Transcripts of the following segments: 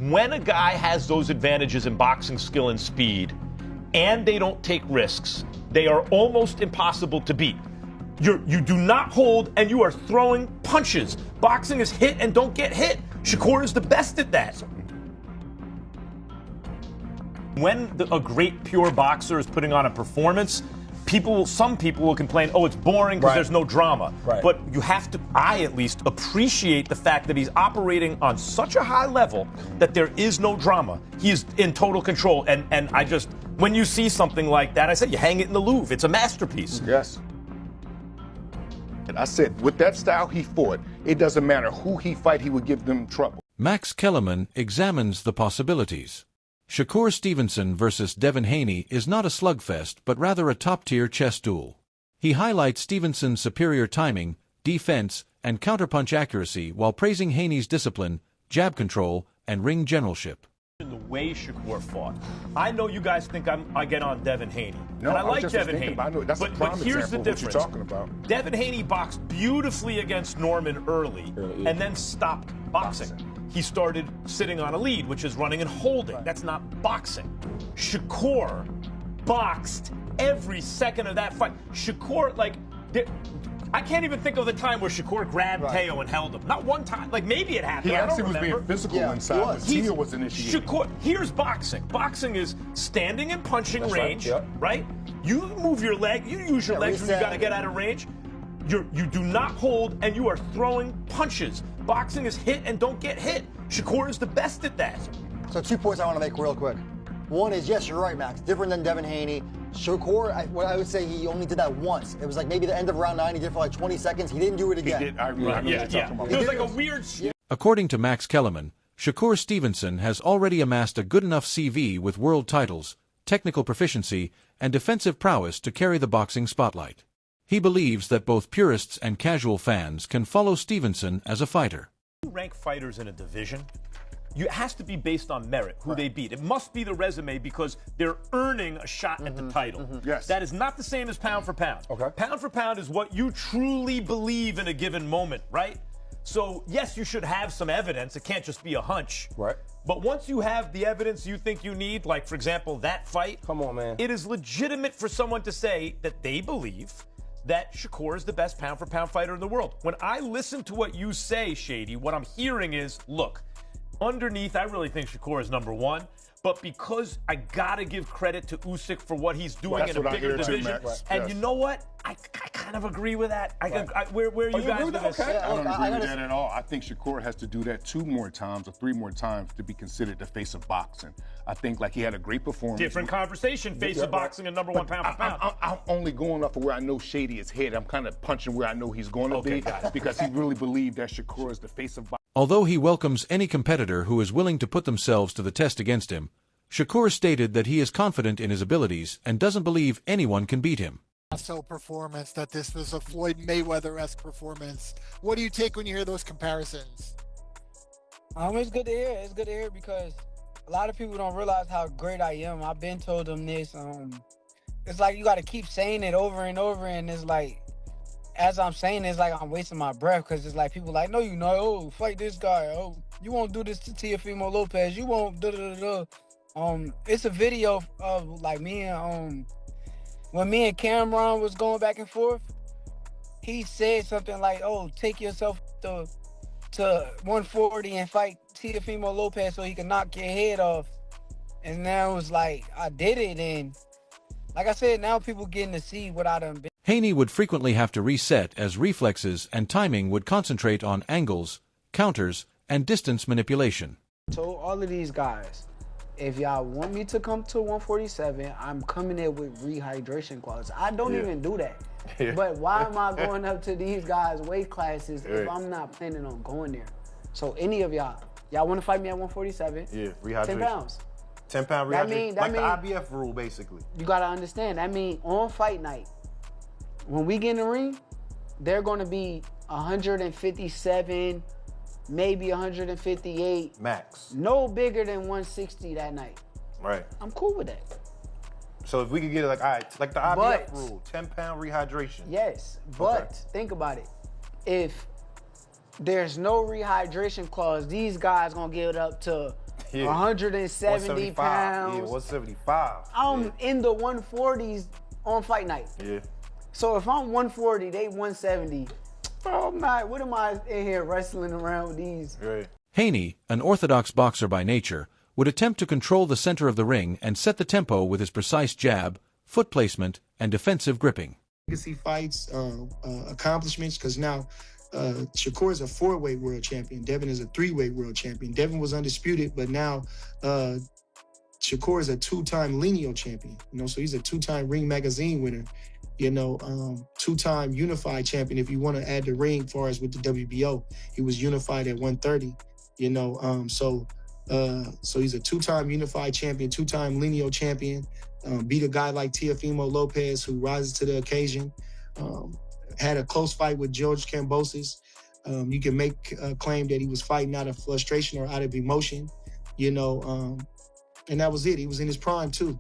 when a guy has those advantages in boxing skill and speed, and they don't take risks, they are almost impossible to beat. You do not hold, and you are throwing punches. Boxing is hit and don't get hit. Shakur is the best at that. When a great pure boxer is putting on a performance, some people will complain, oh, it's boring because there's no drama. Right. But you have to, I at least, appreciate the fact that he's operating on such a high level that there is no drama. He is in total control. And I just, when you see something like that, I said, you hang it in the Louvre. It's a masterpiece. Yes. And I said, with that style he fought, it doesn't matter who he fight, he would give them trouble. Max Kellerman examines the possibilities. Shakur Stevenson versus Devin Haney is not a slugfest, but rather a top-tier chess duel. He highlights Stevenson's superior timing, defense, and counterpunch accuracy while praising Haney's discipline, jab control, and ring generalship. The way Shakur fought. I know you guys think I get on Devin Haney. No, and I like Devin Haney. But here's the difference. What you're talking about. Devin Haney boxed beautifully against Norman early and then stopped boxing. He started sitting on a lead, which is running and holding. Right. That's not boxing. Shakur boxed every second of that fight. Shakur, I can't even think of the time where Shakur grabbed Teo and held him. Not one time. Like, maybe it happened. He actually was being physical inside, but Teo was initiating. Shakur, here's boxing. Boxing is standing and punching range, right? You move your leg. You use your legs when you got to get out of range. You do not hold, and you are throwing punches. Boxing is hit and don't get hit. Shakur is the best at that. So 2 points I want to make real quick. One is, yes, you're right, Max. Different than Devin Haney. Shakur, I would say he only did that once. It was like maybe the end of round 9. He did it for like 20 seconds. He didn't do it again. He did. I remember talking about. It was like a weird... According to Max Kellerman, Shakur Stevenson has already amassed a good enough CV with world titles, technical proficiency, and defensive prowess to carry the boxing spotlight. He believes that both purists and casual fans can follow Stevenson as a fighter. You rank fighters in a division. It has to be based on merit, who they beat. It must be the resume because they're earning a shot at the title. Yes. That is not the same as pound for pound. Okay. Pound for pound is what you truly believe in a given moment, right? So, yes, you should have some evidence. It can't just be a hunch. Right. But once you have the evidence you think you need, like, for example, that fight, come on, man. It is legitimate for someone to say that they believe that Shakur is the best pound-for-pound fighter in the world. When I listen to what you say, Shady, what I'm hearing is, look, underneath, I really think Shakur is number one. But because I gotta give credit to Usyk for what he's doing in a bigger division, and you know what? I kind of agree with that. Where are you guys with this? Okay. I don't agree with that at all. I think Shakur has to do that 2 more times or 3 more times to be considered the face of boxing. I think he had a great performance. Different conversation, face of boxing and number one pound for pound. I'm only going off of where I know Shady is headed. I'm kind of punching where I know he's going to be because he really believed that Shakur is the face of boxing. Although he welcomes any competitor who is willing to put themselves to the test against him, Shakur stated that he is confident in his abilities and doesn't believe anyone can beat him. Performance, that this was a Floyd Mayweather-esque performance. What do you take when you hear those comparisons? It's good to hear. It's good to hear because a lot of people don't realize how great I am. I've been told them this. It's like you got to keep saying it over and over, and it's like, as I'm saying, it's like I'm wasting my breath because it's like people like, no, you know, oh, fight this guy. Oh, you won't do this to Teofimo Lopez. You won't da-da-da-da. It's a video of like me and when me and Cameron was going back and forth, he said something like, oh, take yourself to 140 and fight Teofimo Lopez so he can knock your head off. And now it was like, I did it, and like I said, now people getting to see what I done been. Haney would frequently have to reset as reflexes and timing would concentrate on angles, counters, and distance manipulation. So all of these guys, if y'all want me to come to 147, I'm coming in with rehydration clauses. I don't even do that. But why am I going up to these guys' weight classes if I'm not planning on going there? So any of y'all want to fight me at 147? Yeah, rehydration. 10 pounds. 10-pound rehydration. Like the IBF rule, basically. You got to understand, that means on fight night, when we get in the ring, they're going to be 157, maybe 158. Max. No bigger than 160 that night. Right. I'm cool with that. So if we could get it like, all right, like the IBF rule, 10-pound rehydration. Yes, but think about it. If there's no rehydration clause, these guys gonna give it up to Yeah. 170 pounds. Yeah, 175. I'm in the 140s on fight night. Yeah. So if I'm 140, they 170. Bro, what am I in here wrestling around with these? Right. Haney, an orthodox boxer by nature, would attempt to control the center of the ring and set the tempo with his precise jab, foot placement, and defensive gripping. Legacy fights, accomplishments, because now Shakur is a 4-weight world champion. Devin is a 3-weight world champion. Devin was undisputed, but now Shakur is a 2-time lineal champion. So he's a 2-time Ring Magazine winner. 2-time unified champion. If you want to add the ring, as far as with the WBO, he was unified at 130. So he's a 2-time unified champion, 2-time lineal champion. Beat a guy like Teofimo Lopez, who rises to the occasion. Had a close fight with George Kambosos. You can make a claim that he was fighting out of frustration or out of emotion, and that was it. He was in his prime too,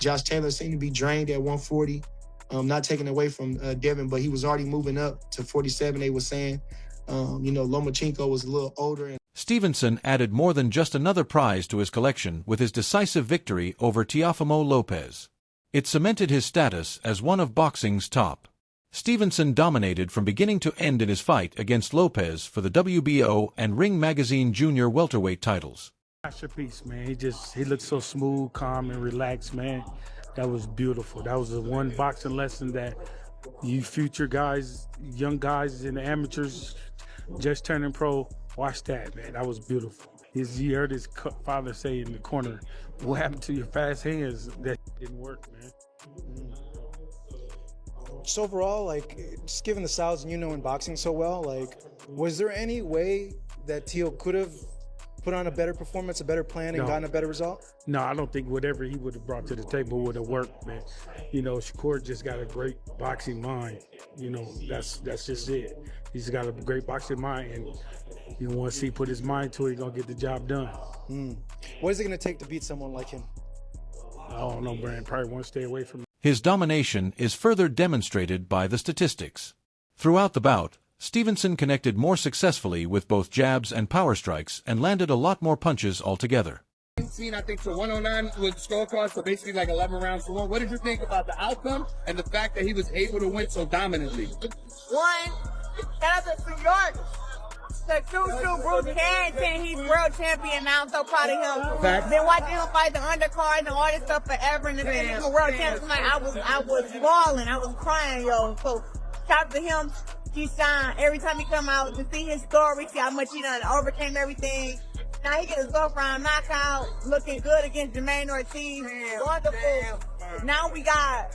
Josh Taylor seemed to be drained at 140. Not taken away from Devin, but he was already moving up to 47, they were saying. Lomachenko was a little older. Stevenson added more than just another prize to his collection with his decisive victory over Teofimo Lopez. It cemented his status as one of boxing's top. Stevenson dominated from beginning to end in his fight against Lopez for the WBO and Ring Magazine Junior welterweight titles. Masterpiece, man. He looked so smooth, calm, and relaxed, man. That was beautiful. That was the one boxing lesson that you future guys, young guys and amateurs just turning pro, watch that, man. That was beautiful. You heard his father say in the corner, what happened to your fast hands? That didn't work, man. Just overall, just given the styles in boxing so well, was there any way that Teo could have put on a better performance, a better plan, and gotten a better result? No, I don't think whatever he would have brought to the table would have worked, man. Shakur just got a great boxing mind. That's just it. He's got a great boxing mind, and once he put his mind to it, he's gonna get the job done. What is it gonna take to beat someone like him? I don't know, Brian. Probably want to stay away from him. His domination is further demonstrated by the statistics. Throughout the bout, Stevenson connected more successfully with both jabs and power strikes and landed a lot more punches altogether. I think, so 109 was scorecard, so basically 11 rounds to 1. What did you think about the outcome and the fact that he was able to win so dominantly? One, shout out to New York. To Bruce Harrington, he's world champion now. I'm so proud of him. Fact. Been watching him fight the undercard and all this stuff forever, and he's a world champion tonight. I was bawling, I was crying, yo. So shout out to him. He shine every time he come out to see his story, see how much he done overcame everything. Now he get his girlfriend knockout, looking good against Jermaine Ortiz. Wonderful. Now we got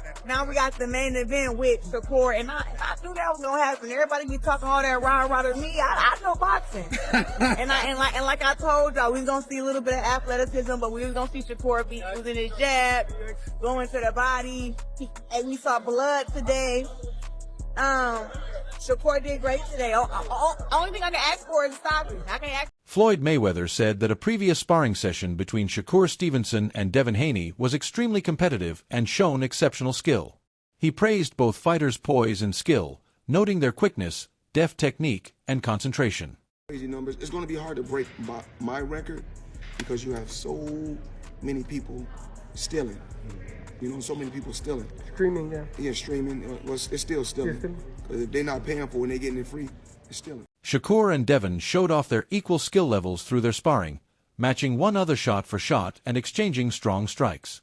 the main event with Shakur, and I knew that was gonna happen. Everybody be talking all that rah to me. I know boxing, and like I told y'all, we was gonna see a little bit of athleticism, but we was gonna see Shakur be using his jab, going to the body, and we saw blood today. Shakur did great today. Only thing I can ask for is stopping. I can ask. Floyd Mayweather said that a previous sparring session between Shakur Stevenson and Devin Haney was extremely competitive and shown exceptional skill. He praised both fighters' poise and skill, noting their quickness, deft technique, and concentration. Crazy numbers. It's going to be hard to break my record because you have so many people stealing. So many people stealing. Streaming, yeah. Yeah, streaming. It's still stealing. If they're not paying for it and they're getting it free, it's stealing. Shakur and Devin showed off their equal skill levels through their sparring, matching one another shot for shot and exchanging strong strikes.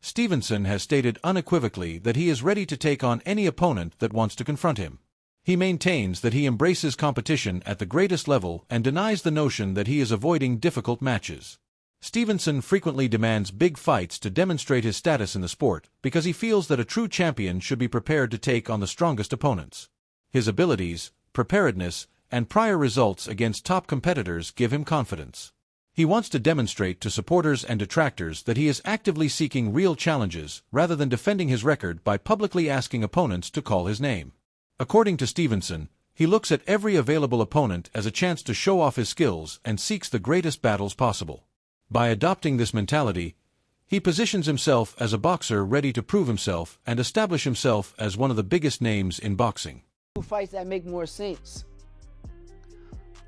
Stevenson has stated unequivocally that he is ready to take on any opponent that wants to confront him. He maintains that he embraces competition at the greatest level and denies the notion that he is avoiding difficult matches. Stevenson frequently demands big fights to demonstrate his status in the sport because he feels that a true champion should be prepared to take on the strongest opponents. His abilities, preparedness, and prior results against top competitors give him confidence. He wants to demonstrate to supporters and detractors that he is actively seeking real challenges rather than defending his record by publicly asking opponents to call his name. According to Stevenson, he looks at every available opponent as a chance to show off his skills and seeks the greatest battles possible. By adopting this mentality, he positions himself as a boxer ready to prove himself and establish himself as one of the biggest names in boxing. Fights that make more sense.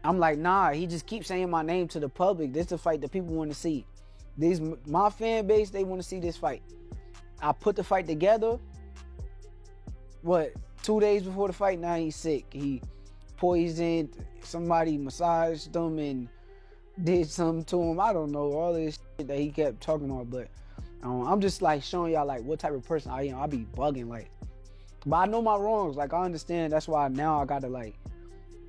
I'm like, nah, he just keeps saying my name to the public. This is the fight that people want to see. My fan base, they want to see this fight. I put the fight together. 2 days before the fight, now he's sick. He poisoned, somebody massaged him and did something to him. I don't know, all this shit that he kept talking about, but I'm just like showing y'all like what type of person I am. I be bugging like, but I know my wrongs. Like I understand. That's why now I gotta like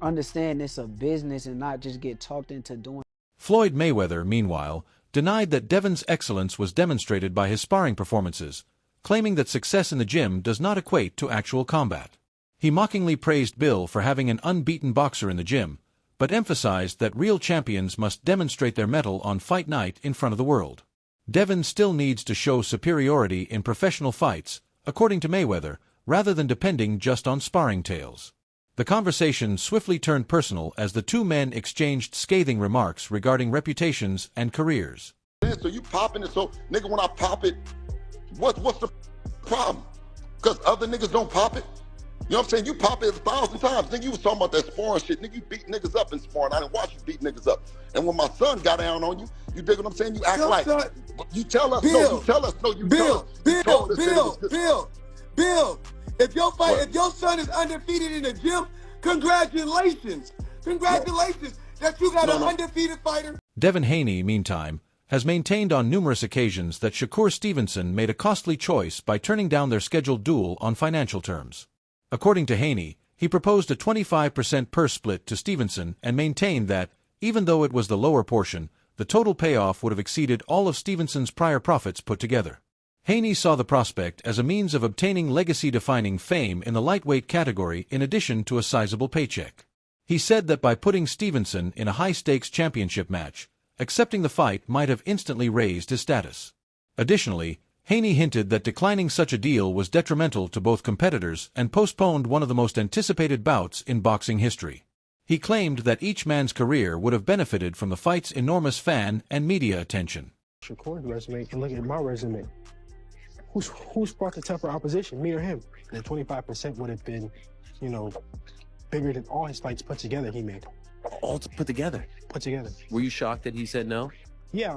understand it's a business and not just get talked into doing. Floyd Mayweather, meanwhile, denied that Devin's excellence was demonstrated by his sparring performances, claiming that success in the gym does not equate to actual combat. He mockingly praised Bill for having an unbeaten boxer in the gym, but emphasized that real champions must demonstrate their mettle on fight night in front of the world. Devin still needs to show superiority in professional fights, according to Mayweather, rather than depending just on sparring tales. The conversation swiftly turned personal as the two men exchanged scathing remarks regarding reputations and careers. So you popping it, so nigga, when I pop it, what's the problem? Because other niggas don't pop it? You know what I'm saying? You pop it 1,000 times. Nigga, you was talking about that sparring shit. Nigga, you beat niggas up in sparring. I didn't watch you beat niggas up. And when my son got down on you, you dig what I'm saying? You act like, you tell us, Bill, Bill, if your son is undefeated in the gym, congratulations. Congratulations that you got an undefeated fighter. Devin Haney, meantime, has maintained on numerous occasions that Shakur Stevenson made a costly choice by turning down their scheduled duel on financial terms. According to Haney, he proposed a 25% purse split to Stevenson and maintained that, even though it was the lower portion, the total payoff would have exceeded all of Stevenson's prior profits put together. Haney saw the prospect as a means of obtaining legacy-defining fame in the lightweight category in addition to a sizable paycheck. He said that by putting Stevenson in a high-stakes championship match, accepting the fight might have instantly raised his status. Additionally, Haney hinted that declining such a deal was detrimental to both competitors and postponed one of the most anticipated bouts in boxing history. He claimed that each man's career would have benefited from the fight's enormous fan and media attention. Shakur's resume, and look at my resume. Who's brought the tougher opposition, me or him? And the 25% would have been, bigger than all his fights put together he made. All put together? Put together. Were you shocked that he said no? Yeah,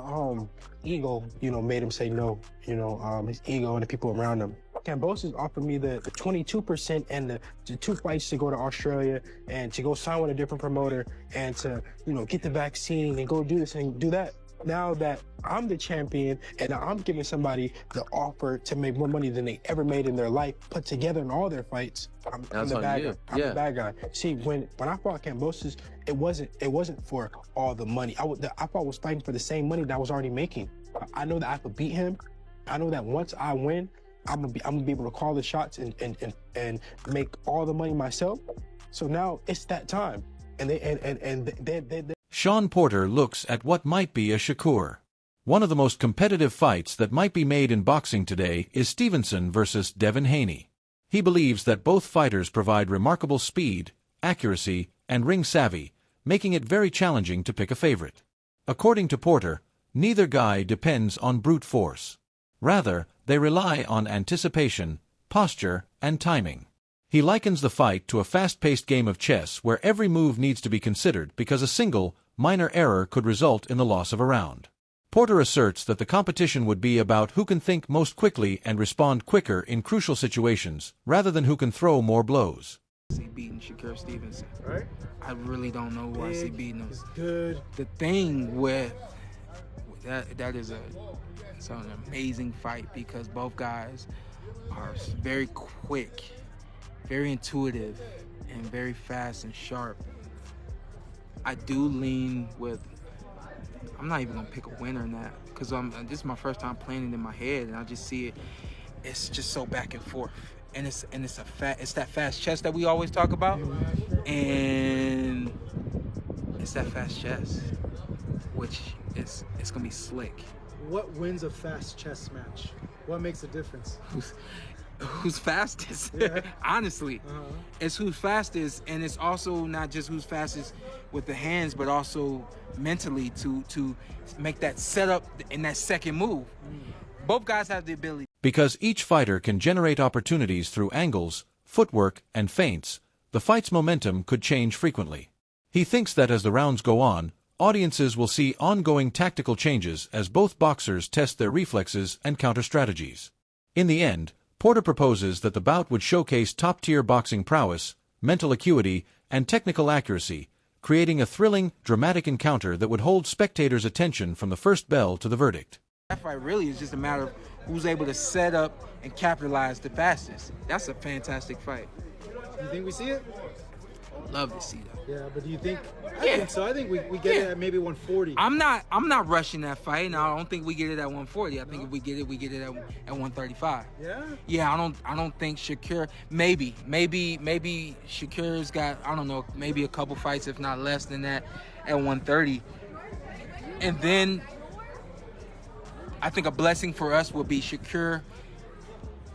ego, made him say no. His ego and the people around him. Kambosos offered me the 22% and the 2 fights to go to Australia and to go sign with a different promoter and to, get the vaccine and go do this and do that. Now that I'm the champion and I'm giving somebody the offer to make more money than they ever made in their life, put together in all their fights, I'm the bad guy. I'm the bad guy. See, when I fought Kambosos, it wasn't for all the money. I was fighting for the same money that I was already making. I know that I could beat him. I know that once I win, I'm gonna be able to call the shots and make all the money myself. So now it's that time, and they Sean Porter looks at what might be a Shakur. One of the most competitive fights that might be made in boxing today is Stevenson versus Devin Haney. He believes that both fighters provide remarkable speed, accuracy, and ring savvy, making it very challenging to pick a favorite. According to Porter, neither guy depends on brute force. Rather, they rely on anticipation, posture, and timing. He likens the fight to a fast-paced game of chess where every move needs to be considered because a single, minor error could result in the loss of a round. Porter asserts that the competition would be about who can think most quickly and respond quicker in crucial situations, rather than who can throw more blows. I see beating Shakur Stevenson. Right? I really don't know who I see beating him. It's good. The thing with that is it's an amazing fight because both guys are very quick, very intuitive, and very fast and sharp. I do lean with, I'm not even gonna pick a winner in that because this is my first time playing it in my head and I just see it, it's just so back and forth. And it's that fast chess that we always talk about. And it's that fast chess, which it's gonna be slick. What wins a fast chess match? What makes the difference? Who's fastest? Yeah. Honestly, it's who's fastest, and it's also not just who's fastest with the hands, but also mentally to make that setup in that second move. Both guys have the ability. Because each fighter can generate opportunities through angles, footwork, and feints, the fight's momentum could change frequently. He thinks that as the rounds go on, audiences will see ongoing tactical changes as both boxers test their reflexes and counter strategies. In the end, Porter proposes that the bout would showcase top-tier boxing prowess, mental acuity, and technical accuracy, creating a thrilling, dramatic encounter that would hold spectators' attention from the first bell to the verdict. That fight really is just a matter of who's able to set up and capitalize the fastest. That's a fantastic fight. You think we see it? Love to see that. Yeah, but do you think? I think so. I think we get it at maybe 140. I'm not rushing that fight, and I don't think we get it at 140. I think if we get it at 135. Yeah. Yeah, I don't think Shakur. Maybe Shakur's got, I don't know, maybe a couple fights, if not less than that, at 130. And then I think a blessing for us will be Shakur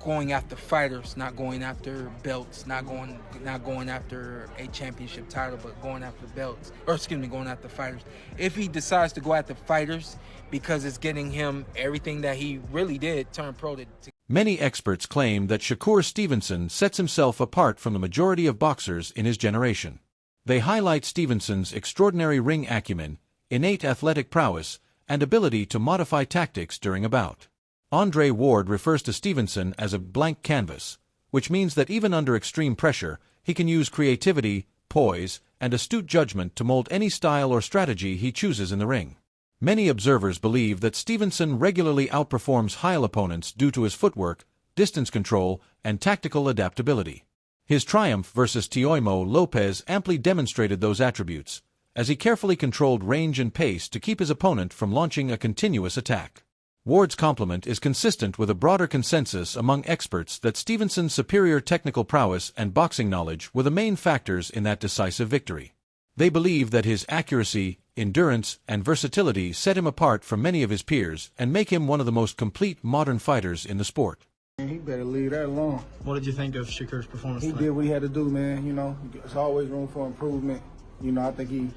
going after fighters, not going after belts, not going after a championship title, but going after belts, or excuse me, going after fighters. If he decides to go after fighters because it's getting him everything that he really did, turn pro to Many experts claim that Shakur Stevenson sets himself apart from the majority of boxers in his generation. They highlight Stevenson's extraordinary ring acumen, innate athletic prowess, and ability to modify tactics during a bout. Andre Ward refers to Stevenson as a blank canvas, which means that even under extreme pressure, he can use creativity, poise, and astute judgment to mold any style or strategy he chooses in the ring. Many observers believe that Stevenson regularly outperforms high opponents due to his footwork, distance control, and tactical adaptability. His triumph versus Teofimo Lopez amply demonstrated those attributes, as he carefully controlled range and pace to keep his opponent from launching a continuous attack. Ward's compliment is consistent with a broader consensus among experts that Stevenson's superior technical prowess and boxing knowledge were the main factors in that decisive victory. They believe that his accuracy, endurance, and versatility set him apart from many of his peers and make him one of the most complete modern fighters in the sport. He better leave that alone. What did you think of Shakur's performance He tonight? did what he had to do, man. You know, there's always room for improvement. You know, I think he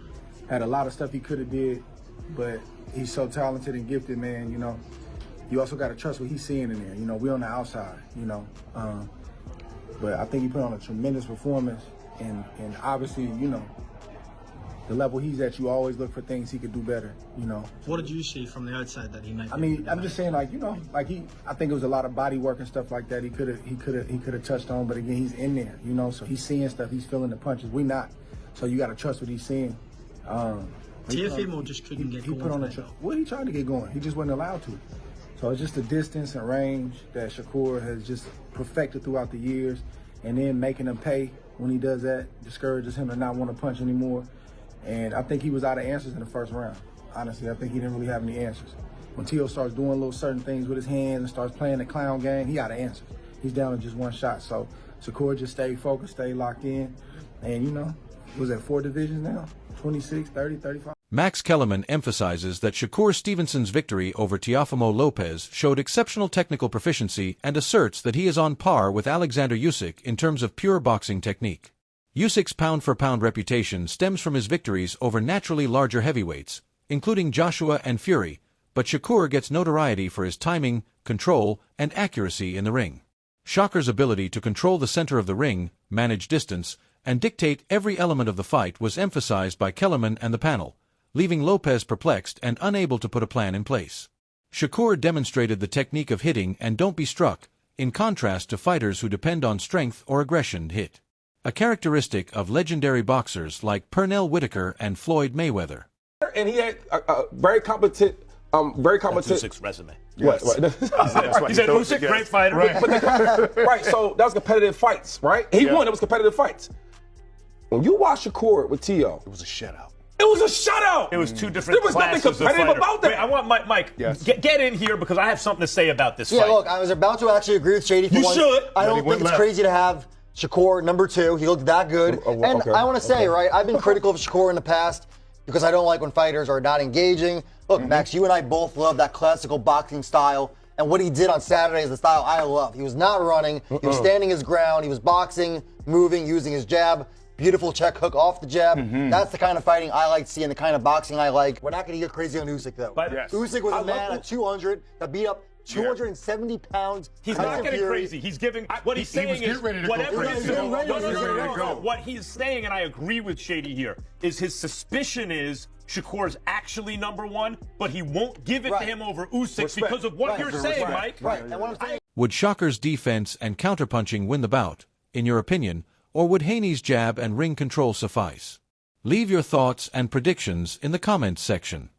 had a lot of stuff he could have did, but he's so talented and gifted, man. You know, you also got to trust what he's seeing in there. You know, we're on the outside, you know. But I think he put on a tremendous performance, and obviously, you know, the level he's at, you always look for things he could do better, you know. What did you see from the outside that he might? I mean, I'm just saying, like, you know, like I think it was a lot of body work and stuff like that. He could have touched on, but again, he's in there, you know. So he's seeing stuff, he's feeling the punches. We not, so you got to trust what he's seeing. Teofimo just couldn't get going. He put on well, he tried to get going. He just wasn't allowed to. So it's just the distance and range that Shakur has just perfected throughout the years, and then making him pay when he does that discourages him to not want to punch anymore. And I think he was out of answers in the first round. Honestly, I think he didn't really have any answers. When Teo starts doing little certain things with his hands and starts playing the clown game, he out of answers. He's down to just one shot. So Shakur just stayed focused, stayed locked in. And, you know, was at 4 divisions now, 26, 30, 35. Max Kellerman emphasizes that Shakur Stevenson's victory over Teofimo Lopez showed exceptional technical proficiency and asserts that he is on par with Alexander Usyk in terms of pure boxing technique. Usyk's pound-for-pound reputation stems from his victories over naturally larger heavyweights, including Joshua and Fury, but Shakur gets notoriety for his timing, control, and accuracy in the ring. Shakur's ability to control the center of the ring, manage distance, and dictate every element of the fight was emphasized by Kellerman and the panel, leaving Lopez perplexed and unable to put a plan in place. Shakur demonstrated the technique of hitting and don't be struck, in contrast to fighters who depend on strength or aggression to hit. A characteristic of legendary boxers like Pernell Whitaker and Floyd Mayweather. And he had a very competent. That's Usyk's resume. Yes. What? He said Usyk, great fighter. Right. Right, so that was competitive fights, right? He won, it was competitive fights. When you watch Shakur with Teo, it was a shutout. It was a shutout. It was two different There was classes nothing competitive of fighter. about that. Wait, I want Mike. Yes. Get in here because I have something to say about this Yeah, fight. look, I was about to actually agree with Shady for You once. should. I don't think it's crazy to have Shakur number 2. He looked that good. And I want to say, right, I've been critical of Shakur in the past. because I don't like when fighters are not engaging. Look, Max, you and I both love that classical boxing style. And what he did on Saturday is the style I love. He was not running. He was standing his ground. He was boxing, moving, using his jab. Beautiful check hook off the jab. That's the kind of fighting I like seeing, the kind of boxing I like. We're not going to get crazy on Usyk, though. But Usyk was a man at 200 that beat up 270 pounds. He's not getting crazy. He's giving what he's saying is whatever it is. No. What he's saying, and I agree with Shady here, is his suspicion is Shakur's actually number one, but he won't give it to him over Usyk because of what you're saying, Mike. And what I'm saying. Would Shakur's defense and counterpunching win the bout, in your opinion, or would Haney's jab and ring control suffice? Leave your thoughts and predictions in the comments section.